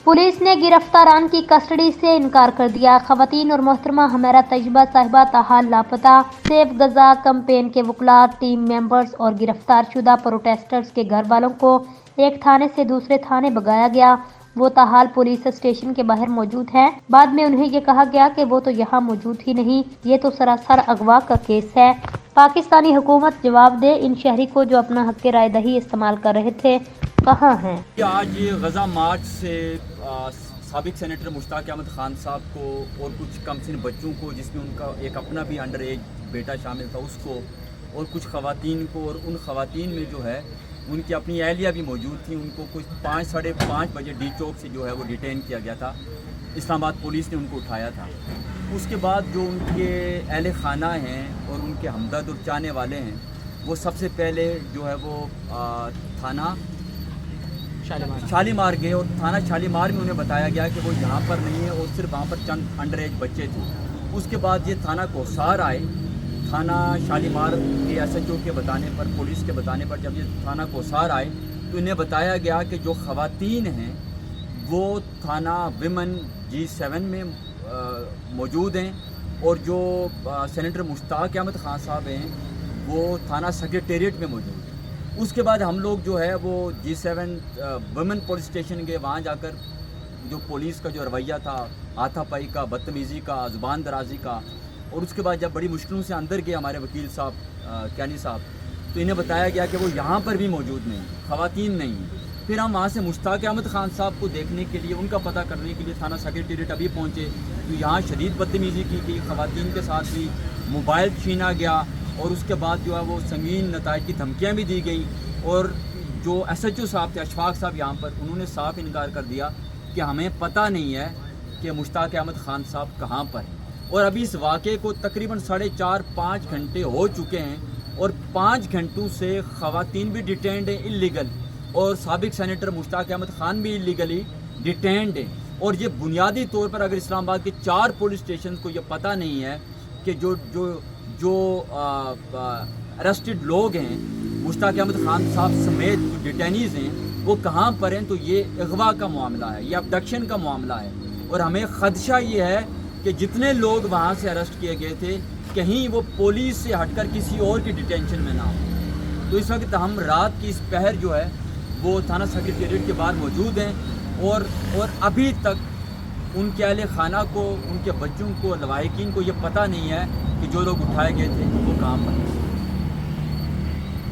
Police ने गिरफ्तारान की custody से इनकार कर दिया। खवातीन और मोहतरमा हमेरा तैयबा साहिबा ताहाल लापता। सेफ गजा कैंपेन के वकला, टीम मेंबर्स और गिरफ्तार शुदा प्रोटेस्टर्स के घर वालों को एक थाने से दूसरे थाने भगाया गया। वो ताहाल पुलिस स्टेशन के बाहर मौजूद हैं। बाद में उन्हें ये कहा गया कि वो तो यहाँ मौजूद ही नहीं, ये तो सरासर अगवा का केस है। पाकिस्तानी हुकूमत जवाब दे, इन शहरी को जो अपना हक राय दही इस्तेमाल कर रहे थे कहाँ हैं? आज गजा मार्च से साबिक सेनेटर मुश्ताक अहमद खान साहब को और कुछ कमसिन बच्चों को, जिसमें उनका एक अपना भी अंडर एज बेटा शामिल था, उसको और कुछ ख़वातीन को, और उन ख़वातीन में जो है उनकी अपनी अहलिया भी मौजूद थी, उनको कुछ 5-5:30 बजे डी चौक से जो है वो डिटेन किया गया था। इस्लामाबाद पुलिस ने उनको उठाया था। उसके बाद जो उनके अहले खाना हैं और उनके हमदर्द और चाहने वाले हैं, वो सबसे पहले जो है वो थाना शालीमार गए, और थाना शालीमार में उन्हें बताया गया कि वो यहाँ पर नहीं है और सिर्फ वहाँ पर चंद अंडर एज बच्चे थे। उसके बाद ये थाना कोसार आए। थाना शालीमार के SHO के बताने पर, पुलिस के बताने पर जब ये थाना कोसार आए तो इन्हें बताया गया कि जो ख़वातीन हैं वो थाना विमन G7 में मौजूद हैं, और जो सेनेटर मुश्ताक अहमद खान साहब हैं वो थाना सेक्रेटेरिएट में मौजूद हैं। उसके बाद हम लोग जो है वो G7 वुमेन पुलिस स्टेशन गए। वहाँ जाकर जो पुलिस का जो रवैया था, हाथापाई का, बदतमीज़ी का, ज़ुबान दराजी का, और उसके बाद जब बड़ी मुश्किलों से अंदर गए हमारे वकील साहब कैनी साहब, तो इन्हें बताया गया कि वो यहाँ पर भी मौजूद नहीं, ख़वातीन नहीं हैं। फिर हम वहाँ से मुश्ताक अहमद खान साहब को देखने के लिए, उनका पता करने के लिए थाना सेक्रेटेरिएट अभी पहुँचे तो यहाँ शदीद बदतमीज़ी की गई, ख़वातीन के साथ भी मोबाइल छीना गया, और उसके बाद जो है वो संगीन नताइज की धमकियाँ भी दी गई। और जो SHO साहब थे, अशफाक साहब, यहाँ पर उन्होंने साफ इनकार कर दिया कि हमें पता नहीं है कि मुश्ताक अहमद खान साहब कहाँ पर हैं। और अभी इस वाक़े को तकरीबन 4.5-5 घंटे हो चुके हैं, और 5 घंटों से ख़वातीन भी डिटेंड हैं इल्लीगल, और साबिक सेनेटर मुश्ताक अहमद खान भी इल्लीगली डिटेंड हैं। और ये बुनियादी तौर पर अगर इस्लामाबाद के 4 पुलिस स्टेशन को ये पता नहीं है कि जो अरेस्टेड लोग हैं, मुश्ताक अहमद खान साहब समेत जो डिटेनीज़ हैं, वो कहाँ पर हैं, तो ये अगवा का मामला है, ये अबडक्शन का मामला है। और हमें ख़दशा ये है कि जितने लोग वहाँ से अरेस्ट किए गए थे, कहीं वो पुलिस से हटकर किसी और की डिटेंशन में ना हो। तो इस वक्त हम रात की इस पहर जो है वो थाना सेक्रेटेरिएट के बाहर मौजूद हैं, और अभी तक उनके अहले खाना को, उनके बच्चों को, लवाहिकीन को ये पता नहीं है कि जो लोग उठाए गए थे वो कहाँ पर हैं।